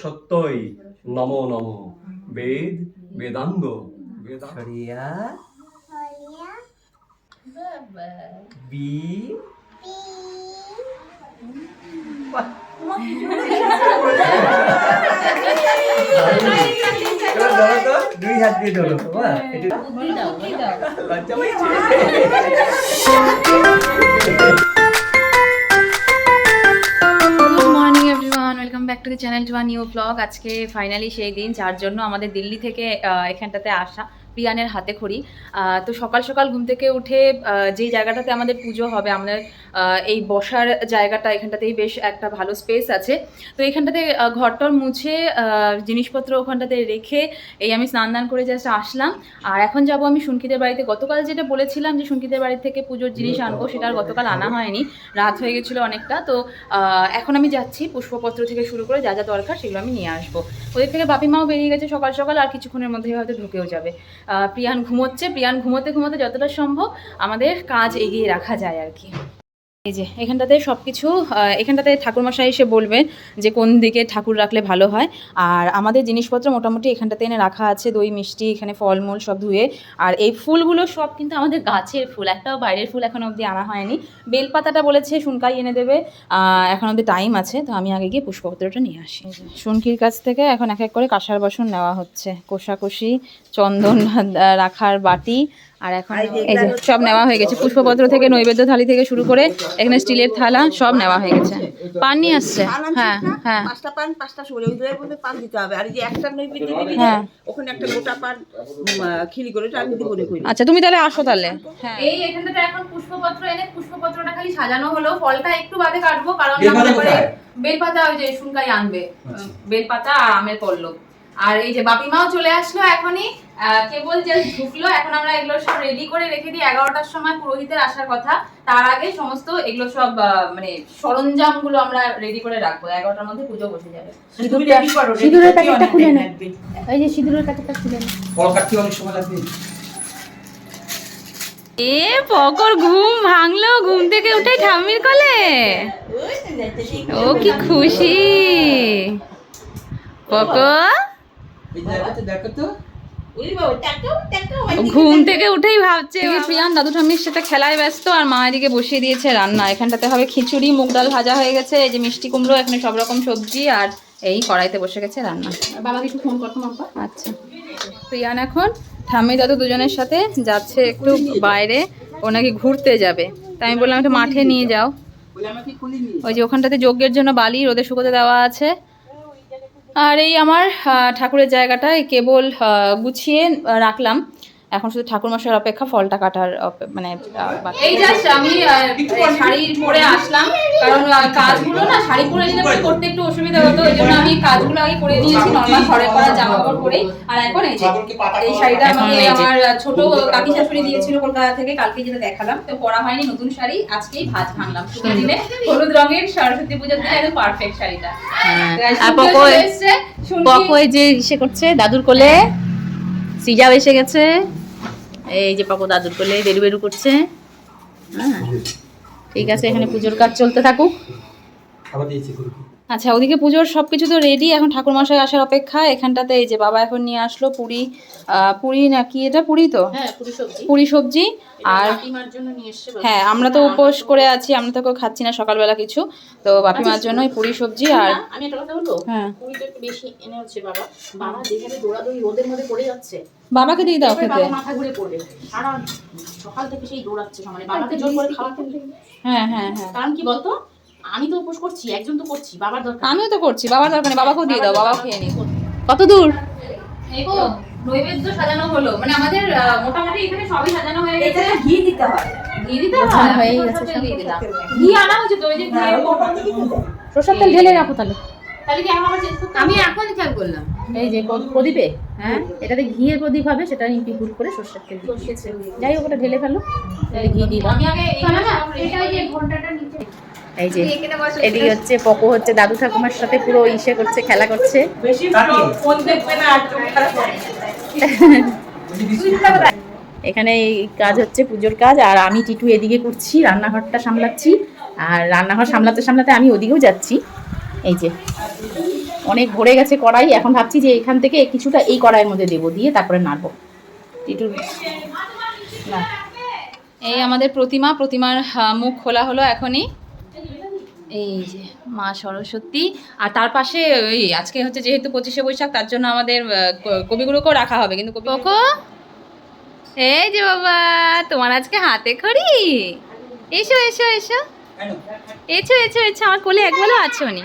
সত্যই নমো নমো বেদ বেদাঙ্গ বেদারিয়া বি দুই হাত দিয়ে ধরো লজ্জা পাইছে। Welcome back to the channel to a new blog. আজকে ফাইনালি সেই দিন যার জন্য আমাদের দিল্লি থেকে এখানটাতে আসা, প্রিয়ানের হাতে খড়ি। তো সকাল সকাল ঘুম থেকে উঠে যেই জায়গাটাতে আমাদের পুজো হবে, আমাদের এই বসার জায়গাটা এখানটাতেই বেশ একটা ভালো স্পেস আছে। তো এখানটাতে ঘরটর মুছে জিনিসপত্র ওখানটাতে রেখে এই আমি স্নান দান করে জাস্ট আসলাম। আর এখন যাব আমি শুনকিদের বাড়িতে। গতকাল যেটা বলেছিলাম যে শুনকিদের বাড়ি থেকে পুজোর জিনিস আনবো, সেটা আর গতকাল আনা হয়নি, রাত হয়ে গেছিলো অনেকটা। তো এখন আমি যাচ্ছি, পুষ্পপত্র থেকে শুরু করে যা যা দরকার সেগুলো আমি নিয়ে আসবো। ওদের থেকে বাপি মাও বেরিয়ে গেছে সকাল সকাল, আর কিছুক্ষণের মধ্যেই হয়তো ঢুকেও যাবে। প্রিয়ান ঘুমোচ্ছে, প্রিয়ান ঘুমোতে ঘুমোতে যতটা সম্ভব আমাদের কাজ এগিয়ে রাখা যায় আর কি। এই যে এখানটাতে সব কিছু, এখানটাতে ঠাকুরমশাই এসে বলবেন যে কোন দিকে ঠাকুর রাখলে ভালো হয়। আর আমাদের জিনিসপত্র মোটামুটি এখানটাতে এনে রাখা আছে, দই মিষ্টি, এখানে ফলমূল সব ধুয়ে। আর এই ফুলগুলো সব কিন্তু আমাদের গাছের ফুল, একটাও বাইরের ফুল এখনও অবধি আনা হয়নি। বেলপাতাটা বলেছে শুনকাই এনে দেবে, এখন অবধি টাইম আছে। তো আমি আগে গিয়ে পুষ্পপত্রটা নিয়ে আসি। শুনকির কাছ থেকে এখন এক এক করে কাঁসার বাসন নেওয়া হচ্ছে, কোষাকুষি, চন্দন রাখার বাটি, আর এখন এই যে সব নেওয়া হয়ে গেছে। পুষ্পপত্র থেকে নৈবেদ্য থালি থেকে শুরু করে এখানে স্টিলের থালা সব নেওয়া হয়ে গেছে। পান নিয়ে আসছে, হ্যাঁ হ্যাঁ, পাঁচটা পান পাঁচটা সরে ওই দুয়ের মধ্যে পান দিতে হবে। আর এই যে একটা নৈবেদ্য দিবি, ওখানে একটা গোটা পান খিলি করে আমি দিব করে কই। আচ্ছা তুমি তাহলে আসো তাহলে। হ্যাঁ, এই এখানটাতে এখন পুষ্পপত্র এনে পুষ্পপত্রটা খালি সাজানো হলো, ফলটা একটু বাদে কাটবো কারণ বেলপাতা ওই যে শুনকাই আনবে, বেলপাতা আর আমের পল্লব। আর এই যে বাপি মাও চলে আসলো এখনই, কেবল যে ঢুকলো। এখন আমরা এগুলো সব রেডি করে রেখে দিই, 11টার সময় পুরোহিতের আসার কথা, তার আগে সমস্ত এগুলো সব মানে সরঞ্জামগুলো আমরা রেডি করে রাখবো। 11টার মধ্যে পুজো বসে যাবে। সিঁদুরের প্যাকেটটা খুলে নে, এই যে সিঁদুরের প্যাকেটটা খুলে নে। ফল কাটতে অনেক সময় লাগবে। এ পকর ঘুম ভাঙলো, ঘুম থেকে উঠে ঠাম্মির কোলে। ও কি খুশি পকর, ঘুম থেকে উঠেই ভাবছে। প্রিয়ান দাদু ঠাম্মির সাথে খেলায় ব্যস্ত, আর মা এদিকে বসিয়ে দিয়েছে রান্না। এখানটাতে হবে খিচুড়ি, মুগ ডাল ভাজা হয়ে গেছে, এই যে মিষ্টি কুমড়ো, এখানে সব রকম সবজি, আর এই কড়াইতে বসে গেছে রান্না। বাবাকে একটু ফোন করতো মাম্পা। আচ্ছা, প্রিয়ান এখন ঠাম্মি দাদু দুজনের সাথে যাচ্ছে একটু বাইরে, ও নাকি ঘুরতে যাবে। তাই আমি বললাম একটু মাঠে নিয়ে যাও। ওই যে ওখানটাতে যজ্ঞের জন্য বালি রোদে শুকোতে দেওয়া আছে। আর এই আমার ঠাকুরের জায়গাটা কেবল গুছিয়ে রাখলাম, এখন শুধু ঠাকুরমশাইয়ের অপেক্ষা ফলটা কাটার মানে এই জাস্ট আমি শাড়ি পরে আসলাম, কারণ কাজগুলো না শাড়ি পরে নিলে পরে করতে একটু অসুবিধা হতো, ওই জন্য আমি কাজগুলো আগে করে নিয়েছি নর্মাল ঘরে করা জামা কাপড় পরে। আর এখন এই যে এই শাড়িটা আমাকে আমার ছোট কাকি শাশুড়ি দিয়েছিল কলকাতা থেকে, কালকে যেটা দেখালাম, তো পরা হয়নি, নতুন শাড়ি, আজকেই ভাঁজ ভাঙলাম। ছুটির দিনে হলুদ রঙের সরস্বতী পুজোর দিনে একদম পারফেক্ট শাড়িটা। আর পকো যে ইসে করছে দাদুর কোলে, সিজাও এসে গেছে, এই যে পাপু দাদুর কোলে বেরু বেরু করছে। হ্যাঁ ঠিক আছে, এখানে পুজোর কাজ চলতে থাকুক। আচ্ছা, ওদিকে পুজোর সবকিছু তো রেডি, এখন ঠাকুরমশাই আসার অপেক্ষা। এখানটাতে এই যে বাবা এখন নিয়ে আসলো পুরি, পুরি নাকি এটা পুরি, তো পুরি সবজি। আর হ্যাঁ, আমরা তো উপোস করে আছি, আমরা তো কেউ খাচ্ছি না সকালবেলা কিছু, তো বাপি মার জন্য পুরি সবজি। আর আমি একটা কথা বলবো, হ্যাঁ পুরিটা একটু বেশি এনে হচ্ছে বাবা, বাবা যেখানে দৌড়াদৌড়ি রোদের মধ্যে পড়ে যাচ্ছে, বাবাকে দিয়ে দাও খেতে। মাথা ঘুরে পড়বে, সারা সকাল থেকে সেই দৌড়াচ্ছে, মানে বাবাকে জোর করে খাওয়াতে। হ্যাঁ হ্যাঁ হ্যাঁ, কারণ কি বলতো, আমি তো উপোস করছি, একজন তো করছি, বাবার দরকার। আমিও তো করছি, বাবার দরকার নেই, বাবাকেও দিয়ে দাও, বাবা খেয়ে নিই। কত দূর এই তো নৈবেদ্য সাজানো হলো, মানে আমাদের মোটামুটি এখানে সবই সাজানো হয়ে গেছে। ঘি দিতে হয়, ঘি দিতে হয়, হয়ে গেছে সব দিয়ে দিলাম। ঘি আনা হয়েছে তো, ওই যে সরষের তেল ঢেলে রাখো তাহলে। তাহলে কি এখন আবার চেঞ্জ করতে? আমি এখন খেয়াল করলাম, এই যে প্রদীপে, হ্যাঁ এটাতে ঘিয়ের প্রদীপ হবে, সেটা ইনক্লুড করে সরষের তেল, যাই হোক ওটা ঢেলে ফেলো, ঘি দিলাম। আমি আগে এটা ওই যে ঘন্টাটা নিচে। এই যে এদিকে হচ্ছে পকো হচ্ছে দাদু ঠাকুমার সাথে পুরো ইসে করছে, খেলা করছে। বেশি ফোন দেখবে না, আর চোখ খারাপ হবে। এখানে এই কাজ হচ্ছে, পুজোর কাজ, আর আমি টিটু এদিকে করছি, রান্নাঘরটা সামলাচ্ছি। আর রান্নাঘর সামলাতে সামলাতে আমি ওদিকেও যাচ্ছি। এই যে অনেক ভরে গেছে কড়াই, এখন ভাবছি যে এখান থেকে কিছুটা এই কড়াইয়ের মধ্যে দেবো, দিয়ে তারপরে নাড়বো। টিটুর না, এই আমাদের প্রতিমার মুখ খোলা হলো এখনই। এই যে মা সরস্বতী, আর তার পাশে ওই আজকে হচ্ছে যেহেতু 25শে বৈশাখ, তার জন্য আমাদের কবিগুলোকেও রাখা হবে। কিন্তু কোকো, এই যে বাবা, তোমার আজকে হাতে খড়ি। এসো এসো এসো এসো এসো এসো, আমার কোলে একবারও আছো নি।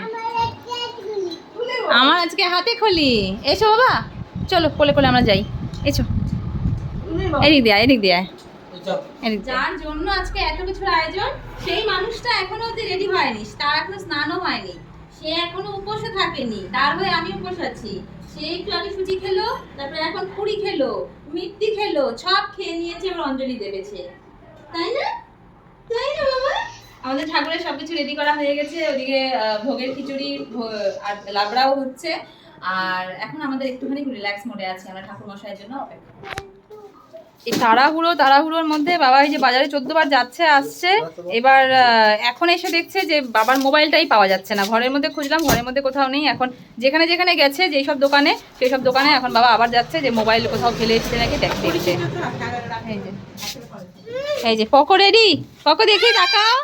আমার আজকে হাতে খড়ি। এসো বাবা, চলো কোলে কোলে আমরা যাই। এসো, এদিক দিয়ে এদিক দিয়ে। যার জন্য আজকে এত কিছুর আয়োজন, সেই মানুষটা এখনো অব্দি রেডি হয়নি, তার এখনো স্নানও হয়নি, সে এখনো উপোসে থাকেনি। তার হয়ে আমি উপোস আছি। সে একটু আগে সুজি খেলো, তারপরে এখন পুরি খেলো, মিষ্টি খেলো, সব খেয়ে নিয়েছে, এবার অঞ্জলি দেবেছে। তাই না? তাই না বাবা? আমাদের ঠাকুরের সবকিছু রেডি করা হয়ে গেছে। ওদিকে ভোগের খিচুড়ি আর লাবড়াও হচ্ছে। আর এখন আমাদের একটুখানি রিল্যাক্স মোডে আছি, আমরা ঠাকুর মশাইয়ের জন্য অপেক্ষা। এই তাড়াহুড়োর মধ্যে বাবা এই যে বাজারে 14 বার যাচ্ছে আসছে, এবার এখন এসে দেখছে যে বাবার মোবাইলটাই পাওয়া যাচ্ছে না। ঘরের মধ্যে খুঁজলাম, ঘরের মধ্যে কোথাও নেই। এখন যেখানে যেখানে গেছে, যেই সব দোকানে, সেই সব দোকানে এখন বাবা আবার যাচ্ছে যে মোবাইল কোথাও ফেলে এসেছে নাকি দেখতে। এই যে পকো রেডি, পকো দেখি তাকাও।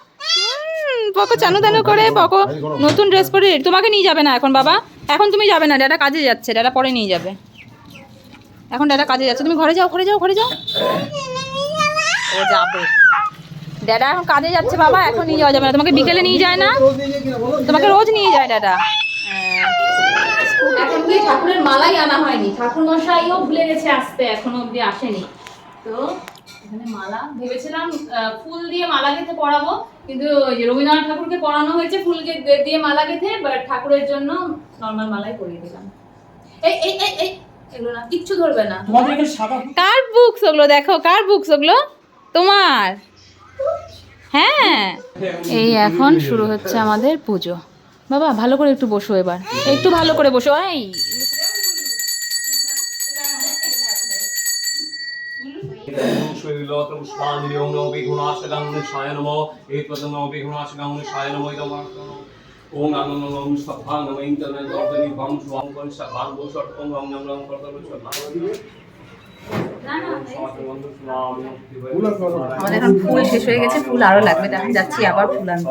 পকো চানু দানু করে, পকো নতুন ড্রেস পরে রেডি। তোমাকে নিয়ে যাবে না এখন বাবা, এখন তুমি যাবে না, ড্যাডা কাজে যাচ্ছে, ড্যাডা পরে নিয়ে যাবে। এখন ড্যাডা কাজে যাচ্ছে, তুমি ঘরে যাও ঘরে যাও ঘরে যাও। ও যাবে, ড্যাডা এখন কাজে যাচ্ছে বাবা, এখন নিয়ে যাওয়া যাবে না। তোমাকে বিকেলে নিয়ে যায় না? তোমাকে রোজ নিয়ে যায় ড্যাডা। এখন কি ঠাকুরের মালাই আনা হয়নি, ঠাকুর মশাইও ভুলে গেছে আসতে, এখনো অব্দি আসেনি। তো এখানে মালা ভেবেছিলাম ফুল দিয়ে মালা গেঁথে পরাবো, কিন্তু ওই যে রবীন্দ্রনাথ ঠাকুরকে পরানো হয়েছে ফুল দিয়ে মালা গেঁথে, বাট ঠাকুরের জন্য নর্মাল মালাই পরিয়ে দিলাম। এই এই এই এই এগুলো না, কিচ্ছু ধরবে না। কার বুকস ওগুলো? দেখো কার বুকস ওগুলো, তোমার? হ্যাঁ, এই এখন শুরু হচ্ছে আমাদের পুজো। বাবা ভালো করে একটু বসো, এবার একটু ভালো করে বসো। এই ওম নমঃ সভাং নমঃ ইন্দ্রাণী দর্দনী বং স্বং সভাং বসট ওম নমঃ নমঃ কর্তব্য আমাদের এখন ফুল শেষ হয়ে গেছে, ফুল আরো লাগবে, তখন যাচ্ছি আবার ফুল আনতে।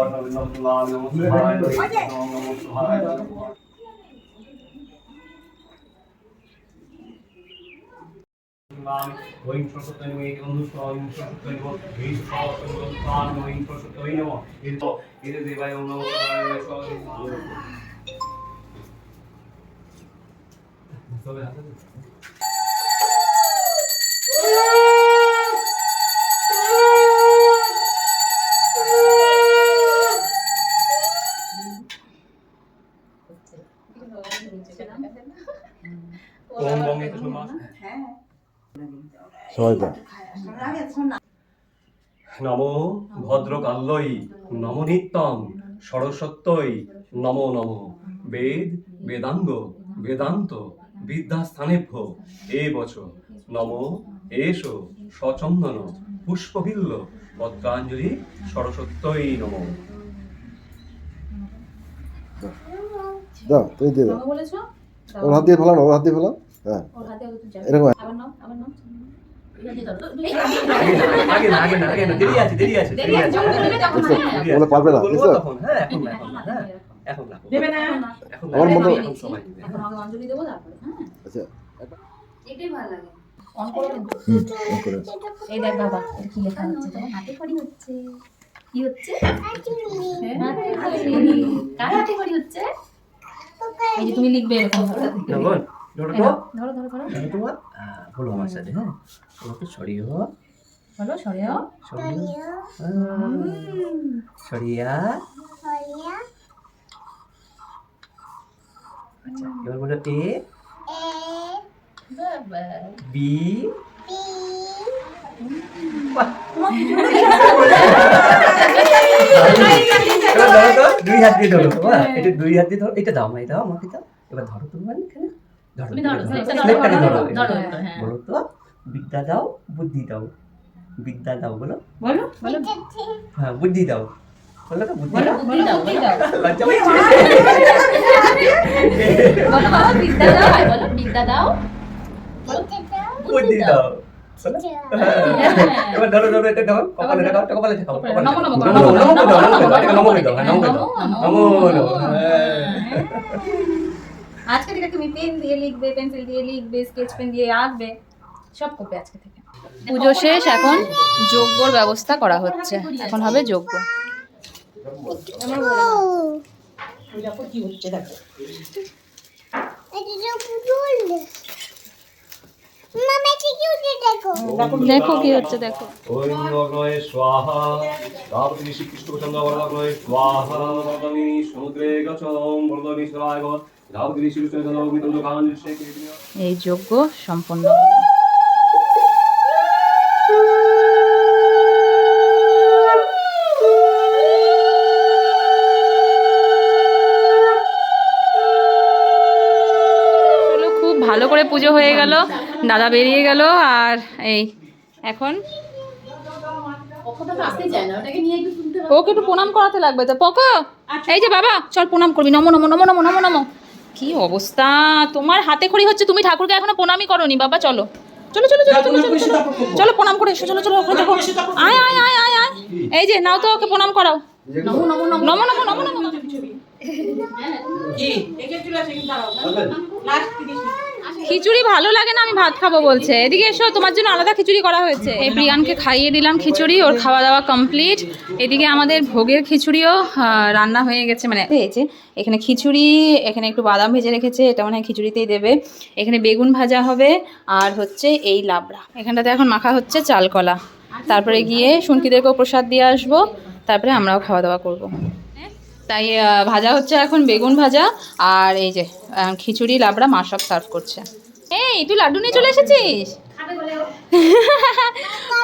নমো ভদ্রকাল্যই নমো নিত্যং সরস্বত্যই নমো নমো বেদ বেদাঙ্গ বেদান্ত বিদ্যাস্থানেভ্য এ বচ নমো এসো সচন্দন পুষ্পবিল্ল পত্রাঞ্জলি সরস্বত্যই নমো। দাও তুমি দিয়ে দাও, বলেছো ওর হাত দিয়ে ফেলাও না, ওর হাত দিয়ে ফেলাও। হ্যাঁ ওর হাতে এরকম আবার নাও আবার নাও। আগে না আগে না আগে না, দেরি আছে দেরি আছে দেরি আছে। বলে পারবে না, বলবো বুঝছো? তখন, হ্যাঁ এখন না এখন না, হ্যাঁ এখন না দেবে না এখন আমার মতো এখন সময় দিবে। এখন আগে অঞ্জলি দেবো তারপরে। হ্যাঁ আচ্ছা এটাই ভালো লাগে। অন করে দেন। অন করে। এই দেখ বাবা, এটা কি লেখা হচ্ছে? তোমার হাতে খড়ি হচ্ছে। কি হচ্ছে? হাতে খড়ি। কার হাতে খড়ি হচ্ছে? এই যে তুমি লিখবে এরকম ধরো। নগন ধরো তো, ধরো ধরো ধরো। ধরো তোমার বলো আমার সাথে, হ্যাঁ ওকে সরিয়ে হো বলো সরেও। সরিয়ে সরিয়া। আচ্ছা এবার বলো এ বি দুই হাত দিয়ে ধরো, এটা দুই হাত দিয়ে ধরো, এটা দাও মা, এটা দাও আমাকে দাও। এবার ধরো তোমার এখানে ধরো, তুমি ধরো, ধরো, এটা প্লেটটাকে ধরো, ধরো, ধরো, হ্যাঁ। বলো তো বিদ্যা দাও বুদ্ধি দাও, বিদ্যা দাও বলো, বলো বলো হ্যাঁ বুদ্ধি দাও বলো তো, বুদ্ধি দাও, বুদ্ধি দাও, বুদ্ধি দাও। লজ্জা পাচ্ছিস? বলো বাবা বিদ্যা দাও, আর বলো বিদ্যা দাও, বুদ্ধি দাও বলো। এবার ধরো ধরো এটা দাও, কপালে রাখো, কপালে ঠেকাও, কপালে নমো নমো ঠেকাও। নমো নমো নমো দাও, নমো নমো দাও, এটা নমো করে দাও, হ্যাঁ নমো করে দাও, নমো নমো, হ্যাঁ। আজকে থেকে তুমি পেন দিয়ে লিখবে, পেন্সিল দিয়ে লিখবে, স্কেচ পেন দিয়ে আঁকবে, সব করবে আজকে থেকে। পুজো শেষ, এখন যজ্ঞর ব্যবস্থা করা হচ্ছে। এখন হবে যজ্ঞ। দেখো কি হচ্ছে, দেখো। ওম অগ্নয়ে স্বাহা, রাবতী শ্রীকৃষ্ণ চন্দ্র অগ্নয়ে স্বাহা, বর্ধমি সমুদ্রে গচ্ছম, বর্ধমি সরায় ভব, রাবতী শ্রীকৃষ্ণ চন্দ্র অগ্নিতন্ত্র কাঞ্জ শেখে। এই যজ্ঞ সম্পন্ন হলো। চলো, খুব ভালো করে পুজো হয়ে গেল, দাদা বেরিয়ে গেল, আর এই এখন ওটা তো আসতে চায় না, ওটাকে নিয়ে একটু তুলতে হবে। ওকে একটু প্রণাম করাতে লাগবে তো। পকো, এই যে বাবা, চল প্রণাম করবি। নমো নমো নমো নমো নমো নমো। কি অবস্থা, তোমার হাতে খড়ি হচ্ছে, তুমি ঠাকুরকে এখনো প্রণামই করোনি বাবা। চলো চলো চলো চলো চলো চলো চলো চলো প্রণাম করে এসো। চলো চলো ওখানে দেখো। আয় আয় আয় আয় আয়, এই যে নাও তো, ওকে প্রণাম করাও। নমো নমো নমো নমো নমো নমো নমো। খিচুড়ি ভালো লাগে না, আমি ভাত খাবো বলছে। এদিকে এসো, তোমার জন্য আলাদা খিচুড়ি করা হয়েছে। এই প্রিয়ানকে খাইয়ে দিলাম খিচুড়ি, ওর খাওয়া দাওয়া কমপ্লিট। এদিকে আমাদের ভোগের খিচুড়িও রান্না হয়ে গেছে, মানে হয়েছে। এখানে খিচুড়ি, এখানে একটু বাদাম ভেজে রেখেছে, এটা মানে খিচুড়িতেই দেবে। এখানে বেগুন ভাজা হবে, আর হচ্ছে এই লাবড়া। এখানটাতে এখন মাখা হচ্ছে চালকলা। তারপরে গিয়ে শুনকিদেরকেও প্রসাদ দিয়ে আসবো, তারপরে আমরাও খাওয়া দাওয়া করবো। তাই ভাজা হচ্ছে এখন বেগুন ভাজা, আর এই যে খিচুড়ি লাবড়া মা সব সার্ভ করছে। এই তুই লাড্ডু নিয়ে চলে এসেছিস?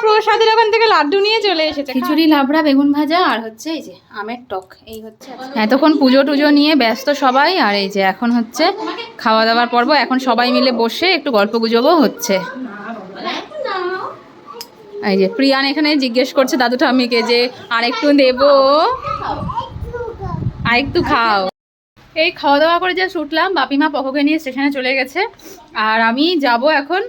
প্রসাদের ওখান থেকে লাড্ডু নিয়ে চলে এসেছে। খিচুড়ি লাবড়া বেগুন ভাজা, আর হচ্ছে এই যে আমের টক। এই হচ্ছে এতক্ষণ পুজো টুজো নিয়ে ব্যস্ত সবাই, আর এই যে এখন হচ্ছে খাওয়া দাওয়ার পর্ব। এখন সবাই মিলে বসে একটু গল্প গুজবও হচ্ছে। এই যে প্রিয়ান এখানে জিজ্ঞেস করছে দাদু ঠাম্মিকে যে আরেকটু দেবো, আরেকটু খাও। এই খাওয়া দাওয়া করে জাস্ট উঠলাম, বাপিমা পকোকে নিয়ে স্টেশনে চলে গেছে, আর আমি যাব এখন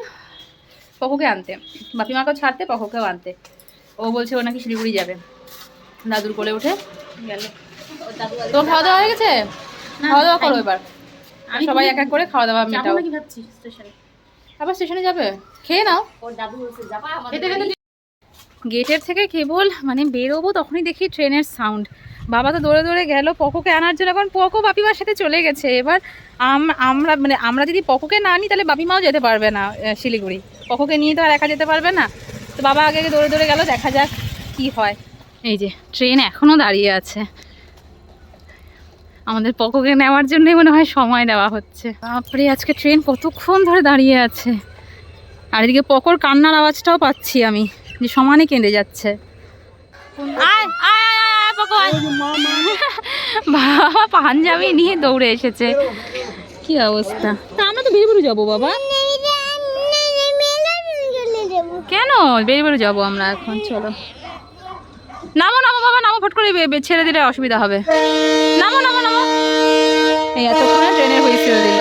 পকোকে আনতে, বাপিমাকেও ছাড়তে পকোকেও আনতে। ও বলছে ও নাকি শিলিগুড়ি যাবে, দাদুর কোলে উঠে গেল। তো খাওয়া দাওয়া হয়ে গেছে? খাওয়া দাওয়া করো এবার, সবাই এক এক করে খাওয়া দাওয়া মেটাও। কি ভাবছি স্টেশনে, আবার স্টেশনে যাবে? খেয়ে নাও। ওর দাদু বলছে যাবা আমাদের। গেটের থেকে কেবল মানে বেরোবো তখনই দেখি ট্রেনের সাউন্ড। বাবা তো দৌড়ে দৌড়ে গেল পকোকে আনার জন্য, এখন পকো বাপিমার সাথে চলে গেছে। এবার আমরা যদি পকোকে না নিই তাহলে বাপিমাও যেতে পারবে না শিলিগুড়ি, পকোকে নিয়ে তো আর একা যেতে পারবে না। তো বাবা আগে দৌড়ে দৌড়ে গেল, দেখা যাক কি হয়। এই যে ট্রেন এখনও দাঁড়িয়ে আছে, আমাদের পকোকে নেওয়ার জন্যই মনে হয় সময় দেওয়া হচ্ছে। বাপরে আজকে ট্রেন কতক্ষণ ধরে দাঁড়িয়ে আছে। আর এদিকে পকোর কান্নার আওয়াজটাও পাচ্ছি আমি, যে সমানে কেঁদে যাচ্ছে। আয় আয় আয় পকো আয়। বাবা পাঞ্জাবি নিয়ে দৌড়ে এসেছে, কি অবস্থা। তা আমরা তো বেরু যাবো বাবা। কেন বেরু যাবো আমরা এখন? চলো নামো নামো বাবা, নামো, ফট করে ছেড়ে দিলে অসুবিধা হবে। নামো নামো নামো। এই এতক্ষণে ট্রেনের হুইসেল দিল,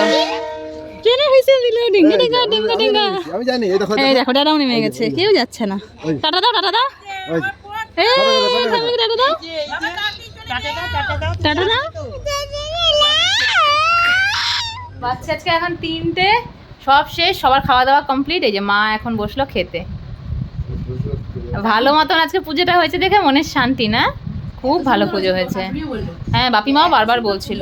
ট্রেনের হুইসেল দিল, ডিঙ্গা ডিঙ্গা ডিঙ্গা ডিঙ্গা। আমি জানি, এই দেখো এই দেখো দাদাও নেমে গেছে, কেউ যাচ্ছে না। টাটা দাও, টাটা দাও। ওই এই থামি, টাটা দাও, টাটা দাও। বাচ্চা আজকে এখন 3টে, সব শেষ, সবার খাওয়া দাওয়া কমপ্লিট। এই যে মা এখন বসলো খেতে। ভালো মতন আজকে পুজোটা হয়েছে দেখে মনের শান্তি না? খুব ভালো পুজো হয়েছে। হ্যাঁ বাপিমাও বারবার বলছিল,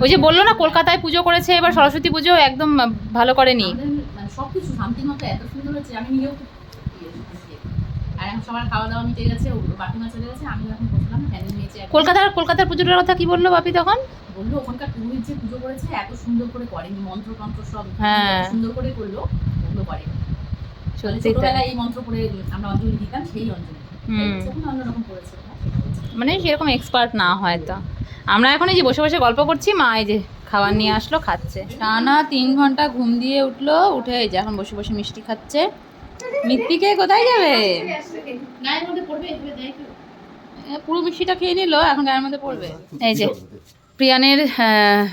ওই যে বললো না কলকাতায় পুজো করেছে, এবার সরস্বতী পুজো একদম ভালো করেনি। সবকিছু শান্তি মতো এত সুন্দর হচ্ছে, আমি নিজেও খুব আর এখন সবার খাওয়া দাওয়া মিটে গেছে, বাপিমা চলে গেছে, আমি এখন বসলাম ফ্যানের নিচে। কলকাতার পুজোটার কথা কি বললো বাপি তখন? বললো ওখানকার পুরোহিত যে পুজো করেছে এত সুন্দর করে করেনি, মন্ত্র তন্ত্র সব হ্যাঁ সুন্দর করে করলো, ওগুলো করে। সত্যি ছোটবেলায় এই মন্ত্র করে আমরা অঞ্জলি দিতাম, সেই অঞ্জলি তখন অন্যরকম করেছে, মানে সেরকম এক্সপার্ট না হয়তো। আমরা এখন এই যে বসে বসে গল্প করছি, মা এই যে খাবার নিয়ে আসলো, খাচ্ছে। টানা 3 ঘন্টা ঘুম দিয়ে উঠলো, উঠে এই যে এখন বসে বসে মিষ্টি খাচ্ছে। মিত্তিকে কোথায় যাবে? গায়ের মধ্যে পড়বে পুরো মিষ্টিটা খেয়ে নিল, এখন গায়ের মধ্যে পড়বে। এই যে প্রিয়ানের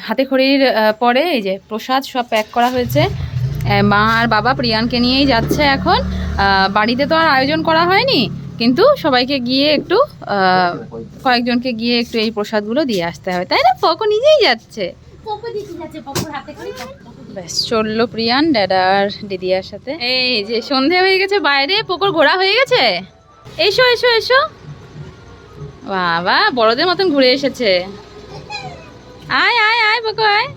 হাতে খড়ির পরে এই যে প্রসাদ সব প্যাক করা হয়েছে। মা আর বাবা প্রিয়ানকে নিয়েই যাচ্ছে এখন। বাড়িতে তো আর আয়োজন করা হয়নি, কিন্তু সবাইকে গিয়ে একটু কয়েকজনকে গিয়ে একটু এই প্রসাদগুলো দিয়ে আসতে হবে, তাই না? পকো নিজেই যাচ্ছে। ব্যাস চললো প্রিয়ান দাদার দিদিয়ার সাথে। এই যে সন্ধে হয়ে গেছে, বাইরে পোকোর ঘোরা হয়ে গেছে। এসো এসো এসো, বাবা বড়দের মতন ঘুরে এসেছে। আয় আয় আয় পোকো আয়।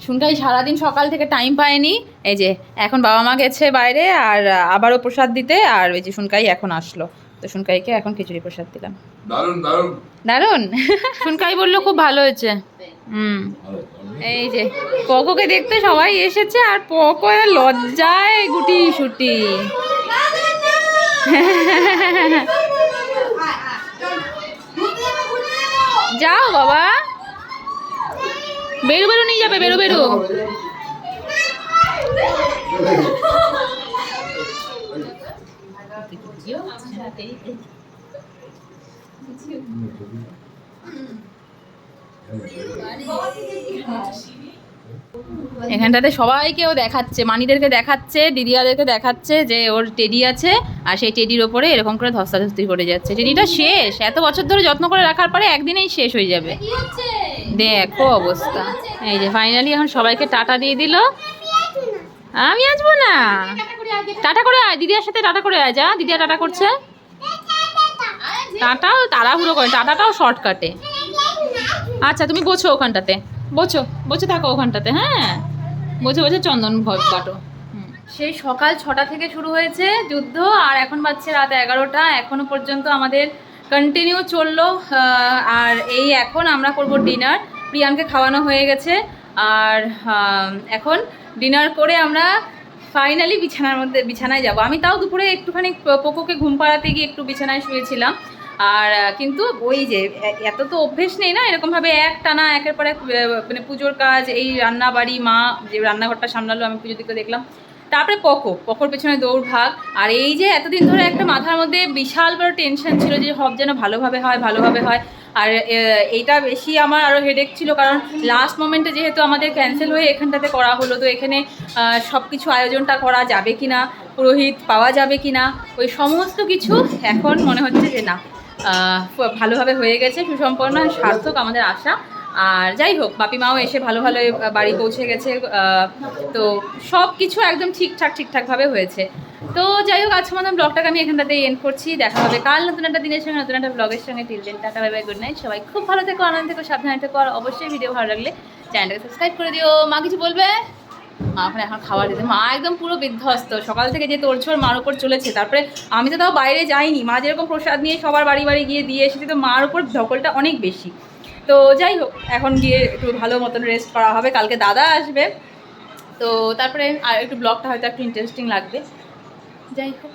শুনকাই সারাদিন সকাল থেকে টাইম পায়নি, এই যে এখন বাবা মা গেছে বাইরে আর আবারও প্রসাদ দিতে, আর ওই যে শুনকাই এখন আসলো, তো শুনকাইকে এখন খিচুড়ি প্রসাদ দিলাম। দারুণ দারুণ দারুণ। শুনকাই বললো খুব ভালো হয়েছে। এই যে পকোকে দেখতে সবাই এসেছে, আর পকো লজ্জায় গুটি সুটি। যাও বাবা, বেরু বেরু নিয়ে যাবে, বেরু বেরু। এখানটাতে সবাইকেও দেখাচ্ছে, মানিদেরকে দেখাচ্ছে, দিদিয়াদেরকে দেখাচ্ছে যে ওর টেডি আছে, আর সেই টেডির ওপরে এরকম করে ধস্তাধস্তি করে যাচ্ছে। টেডিটা শেষ, এত বছর ধরে যত্ন করে রাখার পরে একদিনেই শেষ হয়ে যাবে। দেখো অবস্থা। এই যে ফাইনালি এখন সবাইকে টাটা দিয়ে দিল। আমি আসবো না, টাটা করে আয়, দিদিয়ার সাথে টাটা করে আয়। যা, দিদিয়া টাটা করছে। টাটাও তাড়াহুড়ো করে, টাটাটাও শর্টকাটে। আচ্ছা তুমি বোঝো ওখানটাতে, বোঝো বসে থাকো ওখানটাতে। হ্যাঁ বসে বসে চন্দন বাটো। সেই সকাল 6টা থেকে শুরু হয়েছে যুদ্ধ, আর এখন বাজছে রাত 11টা। এখনো পর্যন্ত আমাদের কন্টিনিউ চললো। আর এই এখন আমরা করব ডিনার। প্রিয়ানকে খাওয়ানো হয়ে গেছে, আর এখন ডিনার করে আমরা ফাইনালি বিছানায় যাব। আমি তাও দুপুরে একটুখানি পোকোকে ঘুম পাড়াতে গিয়ে একটু বিছানায় শুয়েছিলাম। আর কিন্তু ওই যে এত তো অভ্যেস নেই না এরকমভাবে এক টানা একের পর এক, মানে পুজোর কাজ, এই রান্না বাড়ি, মা যে রান্নাঘরটা সামলালো, আমি পুজো দিকে দেখলাম, তারপরে পকোর পেছনে দৌড় ভাগ। আর এই যে এতদিন ধরে একটা মাথার মধ্যে বিশাল বড় টেনশন ছিল যে সব যেন ভালোভাবে হয়। আর এইটা বেশি আমার আরও হেডেক ছিল, কারণ লাস্ট মোমেন্টে যেহেতু আমাদের ক্যান্সেল হয়ে এখানটাতে করা হলো, তো এখানে সব কিছু আয়োজনটা করা যাবে কি না, পুরোহিত পাওয়া যাবে কি না, ওই সমস্ত কিছু এখন মনে হচ্ছে যে না, ভালোভাবে হয়ে গেছে, সুসম্পন্ন সার্থক আমাদের আশা। আর যাই হোক, বাপি মাও এসে ভালো বাড়ি পৌঁছে গেছে, তো সব কিছু একদম ঠিকঠাকভাবে হয়েছে। তো যাই হোক, আজকে মতন ব্লগটাকে আমি এখানটাতে এন্ড করছি। দেখা হবে কাল নতুন একটা দিনের সঙ্গে, নতুন একটা ব্লগের সঙ্গে। Till then tata, bye bye, good night. সবাই খুব ভালো থেকো, আনন্দ থেকো, সাবধানে থেকো, আর অবশ্যই ভিডিও ভালো লাগলে চ্যানেলটাকে সাবস্ক্রাইব করে দিও। মা কিছু বলবে? মা ওখানে এখন খাবার দিতে, মা একদম পুরো বিধ্বস্ত, সকাল থেকে যে তোড়জোড় মার উপর চলেছে। তারপরে আমি তো তাও বাইরে যাইনি, মা যেরকম প্রসাদ নিয়ে সবার বাড়ি গিয়ে দিয়ে এসেছি, তো মার উপর ধকলটা অনেক বেশি। তো যাই হোক, এখন গিয়ে একটু ভালো মতন রেস্ট করা হবে, কালকে দাদা আসবে, তো তারপরে আর একটু ব্লগটা হয়তো একটু ইন্টারেস্টিং লাগবে। যাই হোক।